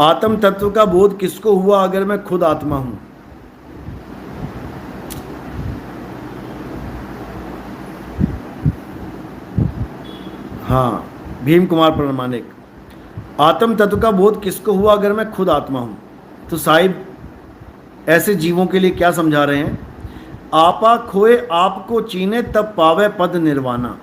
आत्म तत्व का बोध किसको हुआ अगर मैं खुद आत्मा हूं? हाँ, भीम कुमार प्रमाणिक, आत्म तत्व का बोध किसको हुआ अगर मैं खुद आत्मा हूं? तो साहिब ऐसे जीवों के लिए क्या समझा रहे हैं? आपा खोए आपको चीने तब पावे पद निर्वाणा।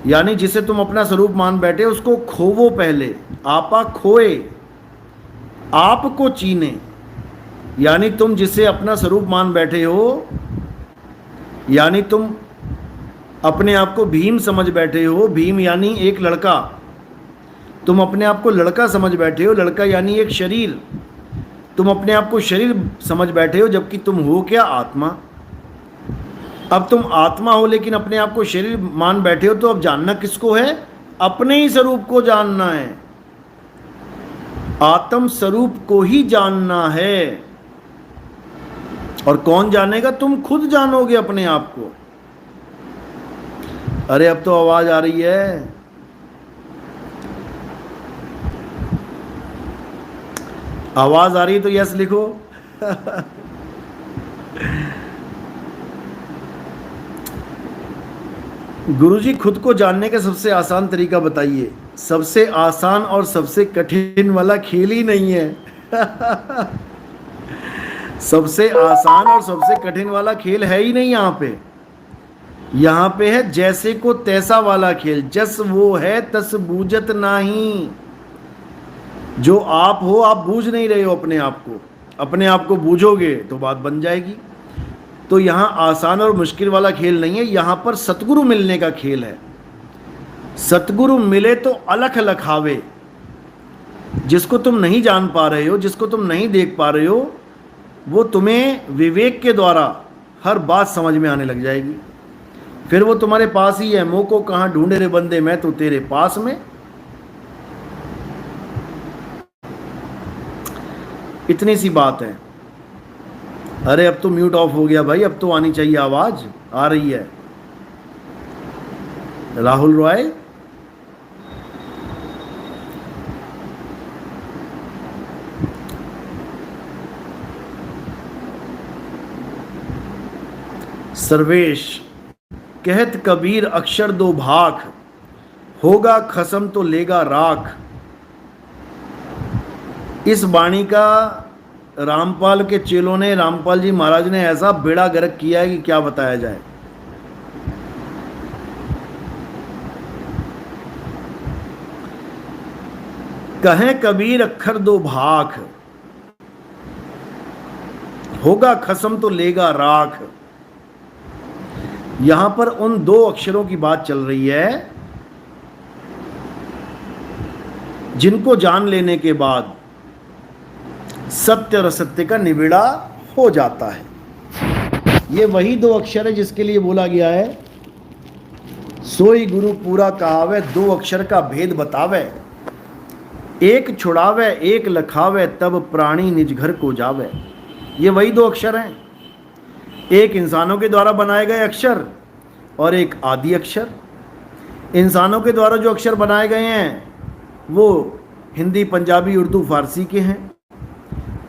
यानी जिसे तुम अपना स्वरूप मान बैठे उसको खोवो पहले। आपा खोए आपको चीने, यानी तुम जिसे अपना स्वरूप मान बैठे हो, यानी तुम अपने आप को भीम समझ बैठे हो। भीम यानी एक लड़का, तुम अपने आप को लड़का समझ बैठे हो। लड़का यानी एक शरीर, तुम अपने आप को शरीर समझ बैठे हो, जबकि तुम हो क्या? आत्मा। अब तुम आत्मा हो लेकिन अपने आप को शरीर मान बैठे हो, तो अब जानना किसको है? अपने ही स्वरूप को जानना है, आत्म स्वरूप को ही जानना है। और कौन जानेगा? तुम खुद जानोगे अपने आप को। अरे अब तो आवाज आ रही है। आवाज आ रही है तो यस लिखो। गुरुजी खुद को जानने का सबसे आसान तरीका बताइए। सबसे आसान और सबसे कठिन वाला खेल ही नहीं है। सबसे आसान और सबसे कठिन वाला खेल है ही नहीं यहाँ पे। यहाँ पे है जैसे को तैसा वाला खेल। जस वो है तस बूझत नाही। जो आप हो आप बूझ नहीं रहे हो अपने आप को। अपने आप को बूझोगे तो बात बन जाएगी। तो यहाँ आसान और मुश्किल वाला खेल नहीं है, यहाँ पर सतगुरु मिलने का खेल है। सतगुरु मिले तो अलख लखावे। जिसको तुम नहीं जान पा रहे हो, जिसको तुम नहीं देख पा रहे हो, वो तुम्हें विवेक के द्वारा हर बात समझ में आने लग जाएगी। फिर वो तुम्हारे पास ही है। मोह को कहाँ ढूंढे रे बंदे, मैं तो तेरे पास में। इतनी सी बात है। अरे अब तो म्यूट ऑफ हो गया भाई, अब तो आनी चाहिए आवाज। आ रही है। राहुल रॉय, सर्वेश, कहत कबीर अक्षर दो भाख, होगा खसम तो लेगा राख। इस वाणी का रामपाल के चेलों ने, रामपाल जी महाराज ने ऐसा बेड़ा गर्क किया है कि क्या बताया जाए। कहें कबीर अक्षर दो भाख, होगा खसम तो लेगा राख। यहां पर उन दो अक्षरों की बात चल रही है जिनको जान लेने के बाद सत्य और असत्य का निबिड़ा हो जाता है। ये वही दो अक्षर है जिसके लिए बोला गया है, सोई गुरु पूरा कहावे, दो अक्षर का भेद बतावे। एक छुड़ावे एक लखावे, तब प्राणी निज घर को जावे। ये वही दो अक्षर हैं। एक इंसानों के द्वारा बनाए गए अक्षर और एक आदि अक्षर। इंसानों के द्वारा जो अक्षर बनाए गए हैं वो हिंदी, पंजाबी, उर्दू, फारसी के हैं।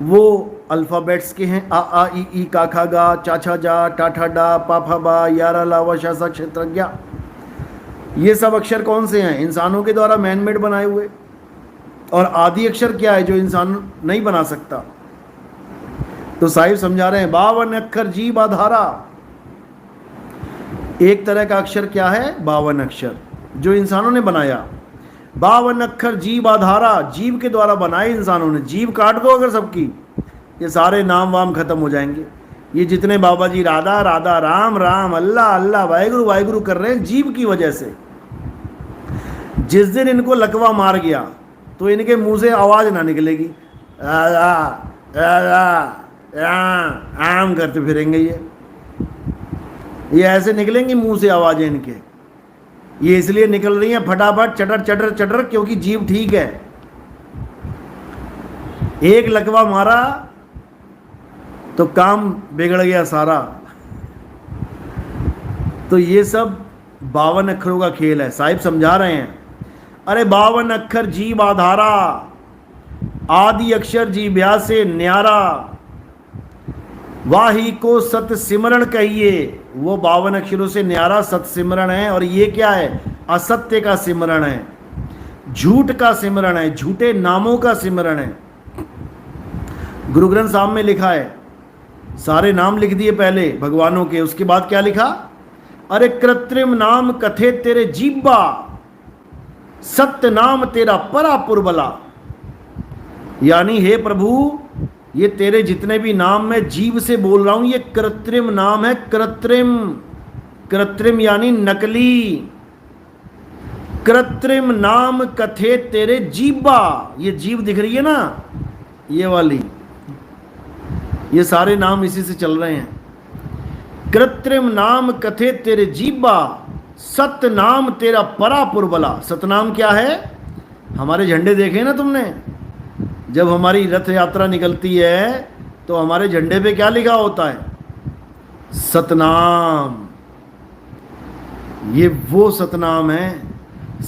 वो अल्फ़ाबेट्स के हैं। आ आ ई का खा गा, चा छा जा, टा ठा डा, पा फा बा, यारा लावा शासा क्षेत्रज्ञा। ये सब अक्षर कौन से हैं? इंसानों के द्वारा मैन मेड बनाए हुए। और आदि अक्षर क्या है जो इंसान नहीं बना सकता? तो साहिब समझा रहे हैं 52 अक्षर जीव आधारा। एक तरह का अक्षर क्या है? 52 अक्षर जो इंसानों ने बनाया। 52 अक्षर जीव आधारा, जीव के द्वारा बनाए इंसानों ने। जीव काट दो अगर सबकी, ये सारे नाम वाम खत्म हो जाएंगे। ये जितने बाबा जी राधा राधा, राम राम, अल्लाह अल्लाह, वाहिगुरु वाहिगुरु कर रहे हैं जीव की वजह से। जिस दिन इनको लकवा मार गया तो इनके मुंह से आवाज ना निकलेगी। राधा राधा आम करते फिरेंगे ये ऐसे निकलेंगी मुंह से आवाजें इनके। ये इसलिए निकल रही हैं फटाफट, चटर चटर चटर, क्योंकि जीव ठीक है। एक लकवा मारा तो काम बिगड़ गया सारा। तो ये सब 52 अक्षरों का खेल है। साहिब समझा रहे हैं, अरे 52 अक्षर जीव आधारा। आदि अक्षर जीभ्या से न्यारा, वाही को सत सिमरण कहिए। वो 52 अक्षरों से न्यारा सत सिमरण है। और ये क्या है? असत्य का सिमरण है, झूठ का सिमरण है, झूठे नामों का सिमरण है। गुरु ग्रंथ साहब में लिखा है, सारे नाम लिख दिए पहले भगवानों के, उसके बाद क्या लिखा? अरे कृत्रिम नाम कथे तेरे जीवा, सत्य नाम तेरा परा पुरबला। यानी हे प्रभु, ये तेरे जितने भी नाम मैं जीव से बोल रहा हूं, ये कृत्रिम नाम है। कृत्रिम, कृत्रिम यानी नकली। कृत्रिम नाम कथे तेरे जीवा, ये जीव दिख रही है ना, ये वाली, ये सारे नाम इसी से चल रहे हैं। कृत्रिम नाम कथे तेरे जीवा, सत्य नाम तेरा परा पुरबला। सतनाम क्या है? हमारे झंडे देखे ना तुमने? जब हमारी रथ यात्रा निकलती है तो हमारे झंडे पे क्या लिखा होता है? सतनाम। ये वो सतनाम है,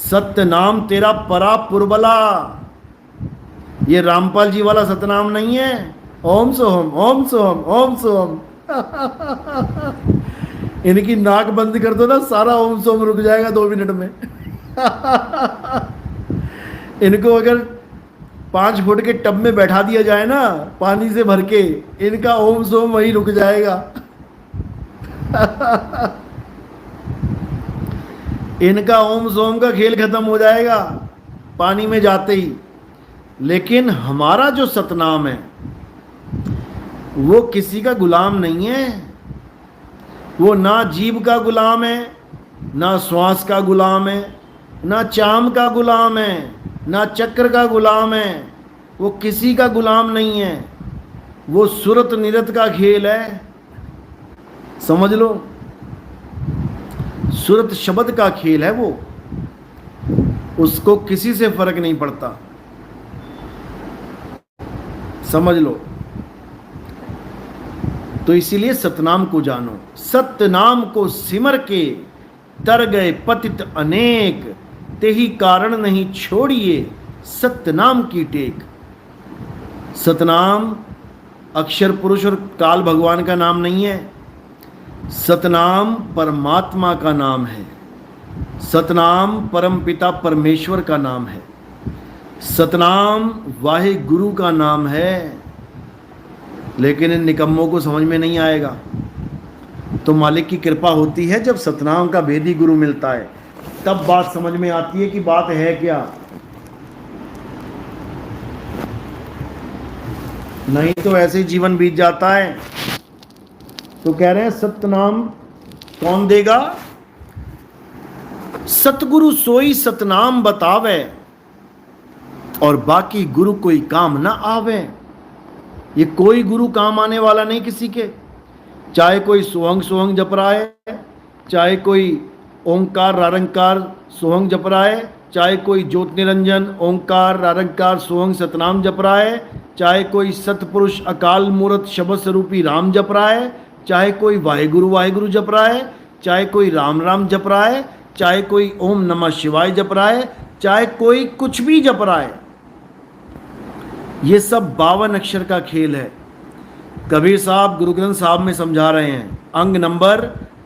सत्य नाम तेरा परा पुरबला। ये रामपाल जी वाला सतनाम नहीं है, ओम सोहम ओम सोहम ओम सोहम। इनकी नाक बंद कर दो ना, सारा ओम सोहम रुक जाएगा 2 मिनट में। इनको अगर 5 फुट के टब में बैठा दिया जाए ना, पानी से भर के, इनका ओम सोम वहीं रुक जाएगा। इनका ओम सोम का खेल खत्म हो जाएगा पानी में जाते ही। लेकिन हमारा जो सतनाम है वो किसी का गुलाम नहीं है। वो ना जीव का गुलाम है, ना श्वास का गुलाम है, ना चाम का गुलाम है, ना चक्र का गुलाम है। वो किसी का गुलाम नहीं है। वो सुरत निरत का खेल है, समझ लो। सुरत शब्द का खेल है वो, उसको किसी से फर्क नहीं पड़ता, समझ लो। तो इसीलिए सतनाम को जानो। सतनाम को सिमर के तर गए पतित अनेक, तेही कारण नहीं छोड़िए सतनाम की टेक। सतनाम अक्षर पुरुष और काल भगवान का नाम नहीं है। सतनाम परमात्मा का नाम है। सतनाम परम पिता परमेश्वर का नाम है। सतनाम वाहे गुरु का नाम है। लेकिन इन निकम्मों को समझ में नहीं आएगा। तो मालिक की कृपा होती है जब सतनाम का भेदी गुरु मिलता है, तब बात समझ में आती है कि बात है क्या। नहीं तो ऐसे ही जीवन बीत जाता है। तो कह रहे हैं सतनाम कौन देगा? सतगुरु सोई सतनाम बतावे, और बाकी गुरु कोई काम ना आवे। ये कोई गुरु काम आने वाला नहीं किसी के। चाहे कोई सोहंग सोहंग जप रहा है, चाहे कोई ओंकार रारंकार सोहंग जप रहा है, चाहे कोई ज्योत निरंजन ओंकार रारंकार सोहंग सतनाम जप रहा है, चाहे कोई सतपुरुष अकाल मूर्त शब्द स्वरूपी राम जप रहा है, चाहे कोई वाहेगुरु जप रहा है, चाहे कोई राम राम जप रहा है, चाहे कोई ओम नमः शिवाय जप रहा है, चाहे कोई कुछ भी जप रहा है। ये सब 52 अक्षर का खेल है। कबीर साहब गुरु ग्रंथ साहब में समझा रहे हैं, अंग नंबर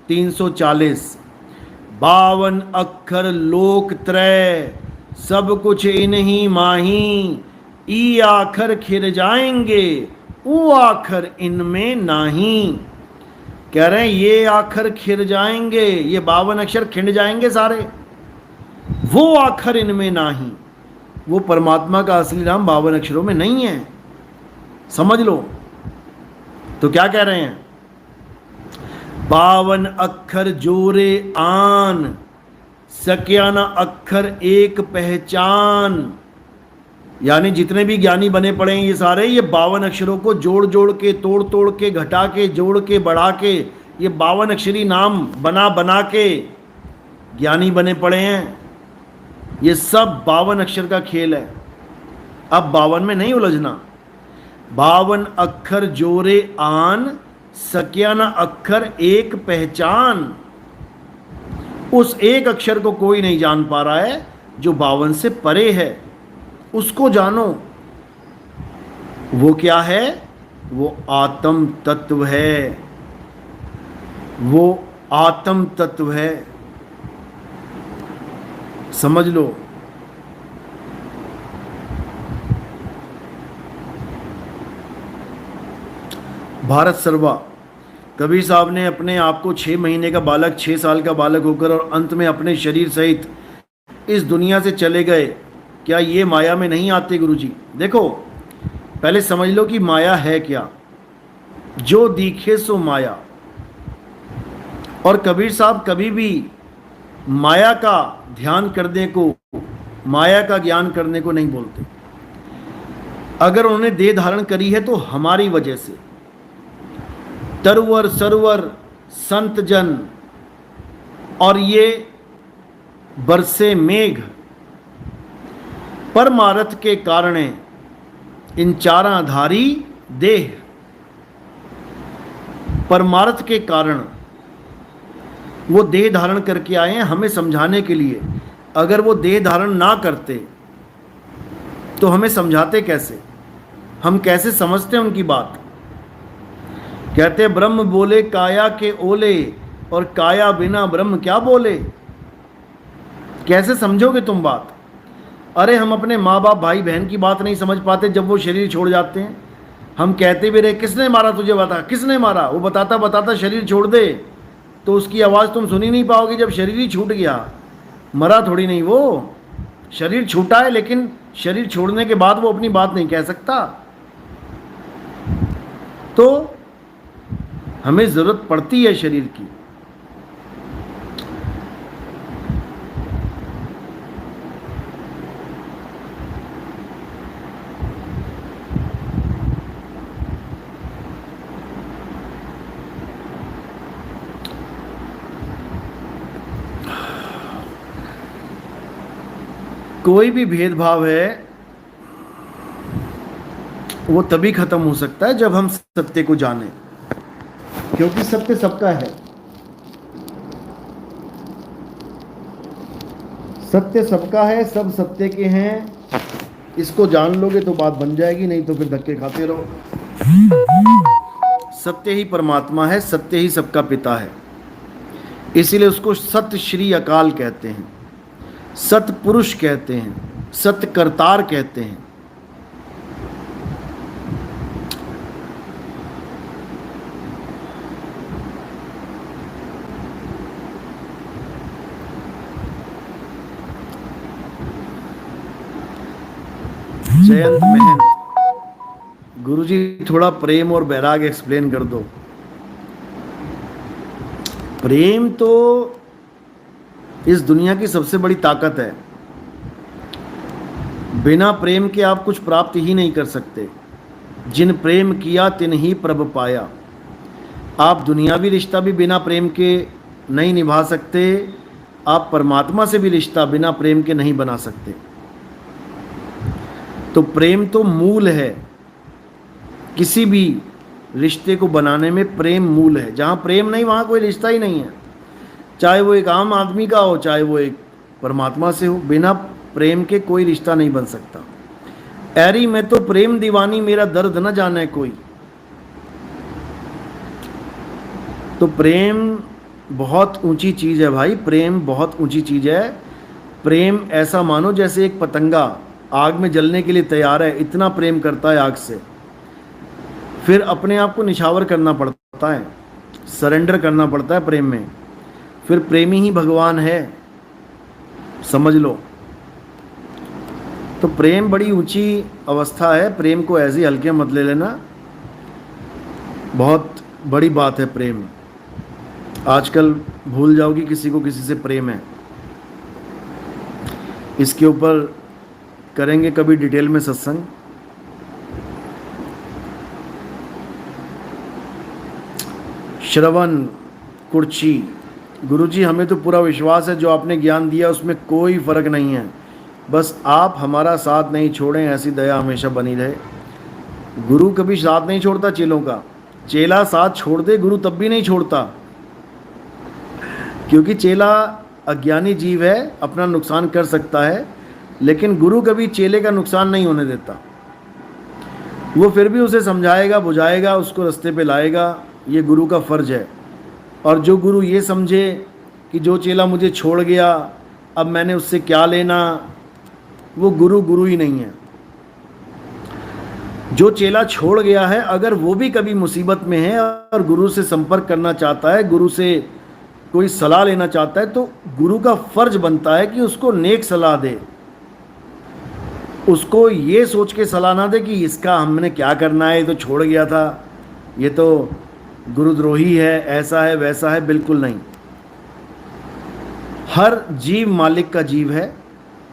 340। 52 अक्षर लोक त्रय, सब कुछ इन्हीं माही, ई आखर खिर जाएंगे, वो आखर इनमें नाही। कह रहे हैं ये आखर खिर जाएंगे, ये 52 अक्षर खिंड जाएंगे सारे, वो आखर इनमें नाही। वो परमात्मा का असली नाम 52 अक्षरों में नहीं है, समझ लो। तो क्या कह रहे हैं? 52 अक्षर जोरे आन, सक्या न अक्षर एक पहचान। यानी जितने भी ज्ञानी बने पड़े हैं ये सारे, ये 52 अक्षरों को जोड़ जोड़ के, तोड़ तोड़ के, घटा के, जोड़ के, बढ़ा के, ये 52 अक्षरी नाम बना बना के ज्ञानी बने पड़े हैं। ये सब 52 अक्षर का खेल है। अब 52 में नहीं उलझना। 52 अक्षर जोरे आन, सक्या न अक्षर एक पहचान। उस एक अक्षर को कोई नहीं जान पा रहा है जो 52 से परे है, उसको जानो। वो क्या है? वो आत्म तत्व है, वो आत्म तत्व है, समझ लो। भारत सर्वा कबीर साहब ने अपने आप को 6 महीने का बालक, 6 साल का बालक होकर और अंत में अपने शरीर सहित इस दुनिया से चले गए। क्या ये माया में नहीं आते गुरुजी? देखो, पहले समझ लो कि माया है क्या। जो दिखे सो माया। और कबीर साहब कभी भी माया का ध्यान करने को, माया का ज्ञान करने को नहीं बोलते। अगर उन्होंने देह धारण करी है तो हमारी वजह से। तरवर सरवर संत जन और ये बरसे मेघ परमारथ के कारण इन चाराधारी देह, परमारथ के कारण वो देह धारण करके आए हैं हमें समझाने के लिए। अगर वो देह धारण ना करते तो हमें समझाते कैसे? हम कैसे समझते हैं उनकी बात? कहते ब्रह्म बोले काया के ओले, और काया बिना ब्रह्म क्या बोले। कैसे समझोगे तुम बात? अरे हम अपने माँ बाप भाई बहन की बात नहीं समझ पाते जब वो शरीर छोड़ जाते हैं। हम कहते भी रहे किसने मारा तुझे, बता किसने मारा। वो बताता बताता शरीर छोड़ दे तो उसकी आवाज़ तुम सुनी नहीं पाओगे जब शरीर ही छूट गया। मरा थोड़ी नहीं, वो शरीर छूटा है, लेकिन शरीर छोड़ने के बाद वो अपनी बात नहीं कह सकता। तो हमें ज़रूरत पड़ती है शरीर की। कोई भी भेदभाव है वो तभी खत्म हो सकता है जब हम सत्य को जानें, क्योंकि सत्य सबका है। सत्य सबका है, सब सत्य के हैं। इसको जान लोगे तो बात बन जाएगी, नहीं तो फिर धक्के खाते रहो। सत्य ही परमात्मा है, सत्य ही सबका पिता है। इसीलिए उसको सत्य श्री अकाल कहते हैं, सत्य पुरुष कहते हैं, सत्य करतार कहते हैं। जयंत महन, गुरुजी थोड़ा प्रेम और वैराग एक्सप्लेन कर दो। प्रेम तो इस दुनिया की सबसे बड़ी ताकत है। बिना प्रेम के आप कुछ प्राप्त ही नहीं कर सकते। जिन प्रेम किया तिन ही प्रभ पाया। आप दुनियावी रिश्ता भी बिना प्रेम के नहीं निभा सकते, आप परमात्मा से भी रिश्ता बिना प्रेम के नहीं बना सकते। तो प्रेम तो मूल है, किसी भी रिश्ते को बनाने में प्रेम मूल है। जहाँ प्रेम नहीं वहाँ कोई रिश्ता ही नहीं है, चाहे वो एक आम आदमी का हो, चाहे वो एक परमात्मा से हो। बिना प्रेम के कोई रिश्ता नहीं बन सकता। ऐरी में तो प्रेम दीवानी, मेरा दर्द न जाने कोई। तो प्रेम बहुत ऊंची चीज़ है भाई, प्रेम बहुत ऊंची चीज़ है। प्रेम ऐसा मानो जैसे एक पतंगा आग में जलने के लिए तैयार है, इतना प्रेम करता है आग से। फिर अपने आप को निछावर करना पड़ता है, सरेंडर करना पड़ता है प्रेम में। फिर प्रेमी ही भगवान है, समझ लो। तो प्रेम बड़ी ऊंची अवस्था है। प्रेम को ऐसे हल्के मत ले लेना, बहुत बड़ी बात है प्रेम। आजकल भूल जाओगी किसी को किसी से प्रेम है। इसके ऊपर करेंगे कभी डिटेल में सत्संग। श्रवण कुर्ची, गुरुजी हमें तो पूरा विश्वास है जो आपने ज्ञान दिया उसमें कोई फर्क नहीं है, बस आप हमारा साथ नहीं छोड़ें, ऐसी दया हमेशा बनी रहे। गुरु कभी साथ नहीं छोड़ता चेलों का। चेला साथ छोड़ दे गुरु तब भी नहीं छोड़ता, क्योंकि चेला अज्ञानी जीव है, अपना नुकसान कर सकता है, लेकिन गुरु कभी चेले का नुकसान नहीं होने देता। वो फिर भी उसे समझाएगा, बुझाएगा, उसको रास्ते पे लाएगा। ये गुरु का फ़र्ज है। और जो गुरु ये समझे कि जो चेला मुझे छोड़ गया अब मैंने उससे क्या लेना, वो गुरु गुरु ही नहीं है। जो चेला छोड़ गया है, अगर वो भी कभी मुसीबत में है और गुरु से संपर्क करना चाहता है, गुरु से कोई सलाह लेना चाहता है, तो गुरु का फर्ज बनता है कि उसको नेक सलाह दे। उसको ये सोच के सलाह ना दे कि इसका हमने क्या करना है, ये तो छोड़ गया था, ये तो गुरुद्रोही है, ऐसा है वैसा है। बिल्कुल नहीं। हर जीव मालिक का जीव है।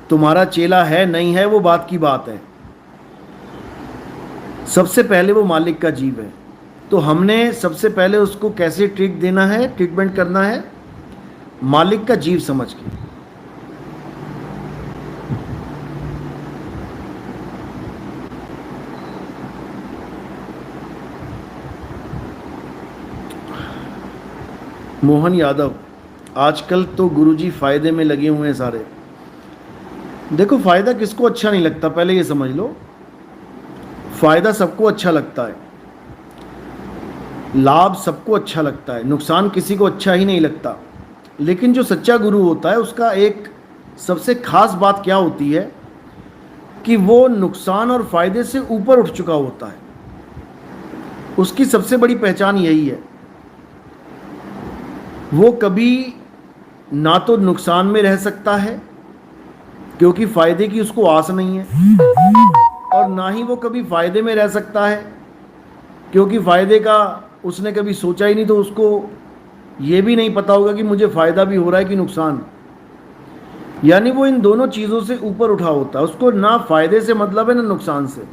तुम्हारा चेला है नहीं है वो बात की बात है, सबसे पहले वो मालिक का जीव है। तो हमने सबसे पहले उसको कैसे ट्रीट देना है, ट्रीटमेंट करना है, मालिक का जीव समझ के। मोहन यादव, आजकल तो गुरुजी फायदे में लगे हुए हैं सारे। देखो, फायदा किसको अच्छा नहीं लगता, पहले ये समझ लो। फायदा सबको अच्छा लगता है, लाभ सबको अच्छा लगता है, नुकसान किसी को अच्छा ही नहीं लगता। लेकिन जो सच्चा गुरु होता है उसका एक सबसे खास बात क्या होती है कि वो नुकसान और फायदे से ऊपर उठ चुका होता है। उसकी सबसे बड़ी पहचान यही है। वो कभी ना तो नुकसान में रह सकता है क्योंकि फायदे की उसको आस नहीं है, और ना ही वो कभी फायदे में रह सकता है क्योंकि फायदे का उसने कभी सोचा ही नहीं। तो उसको ये भी नहीं पता होगा कि मुझे फ़ायदा भी हो रहा है कि नुकसान। यानी वो इन दोनों चीज़ों से ऊपर उठा होता है। उसको ना फ़ायदे से मतलब है ना नुकसान से।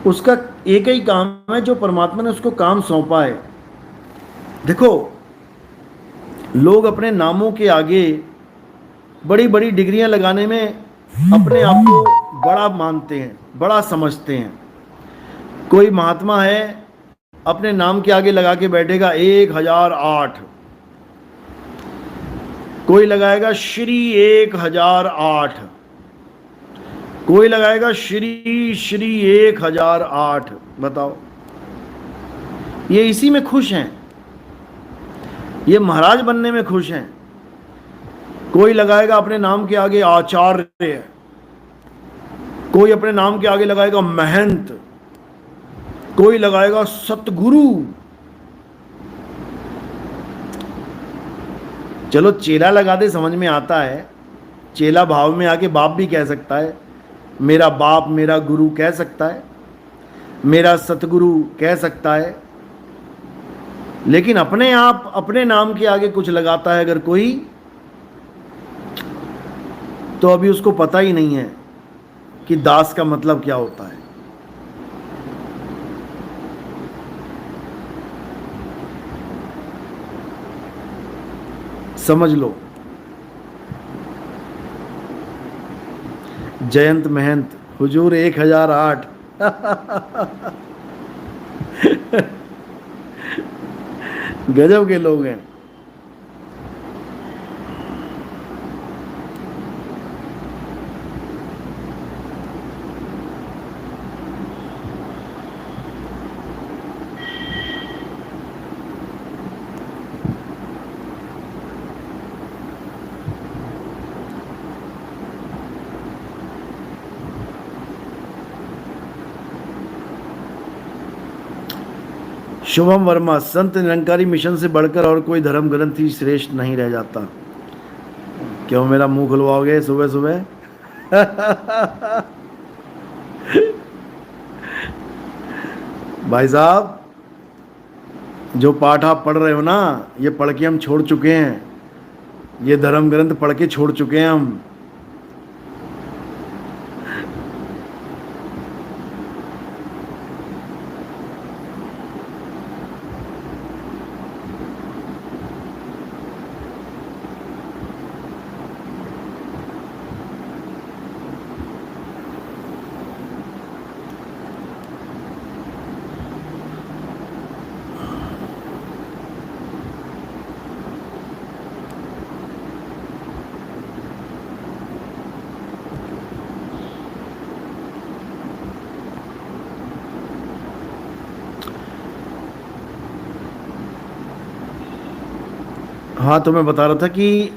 उसका एक ही काम है जो परमात्मा ने उसको काम सौंपा है। देखो, लोग अपने नामों के आगे बड़ी बड़ी डिग्रियां लगाने में अपने आप को बड़ा मानते हैं, बड़ा समझते हैं। कोई महात्मा है, अपने नाम के आगे लगा के बैठेगा 1008, कोई लगाएगा श्री 1008, कोई लगाएगा श्री श्री 1008। बताओ, ये इसी में खुश हैं, ये महाराज बनने में खुश हैं। कोई लगाएगा अपने नाम के आगे आचार्य, कोई अपने नाम के आगे लगाएगा महंत, कोई लगाएगा सतगुरु। चलो, चेला लगा दे समझ में आता है। चेला भाव में आके बाप भी कह सकता है, मेरा बाप मेरा गुरु कह सकता है, मेरा सतगुरु कह सकता है। लेकिन अपने आप अपने नाम के आगे कुछ लगाता है अगर कोई, तो अभी उसको पता ही नहीं है कि दास का मतलब क्या होता है। समझ लो। जयंत महंत, हुजूर 1008। गजब के लोग हैं। शुभम वर्मा, संत निरंकारी मिशन से बढ़कर और कोई धर्म ग्रंथ ही श्रेष्ठ नहीं रह जाता। क्यों मेरा मुंह खुलवाओगे सुबह सुबह? भाई साहब, जो पाठ आप पढ़ रहे हो ना, ये पढ़ के हम छोड़ चुके हैं। ये धर्म ग्रंथ पढ़ के छोड़ चुके हैं हम। हाँ, तो मैं बता रहा था कि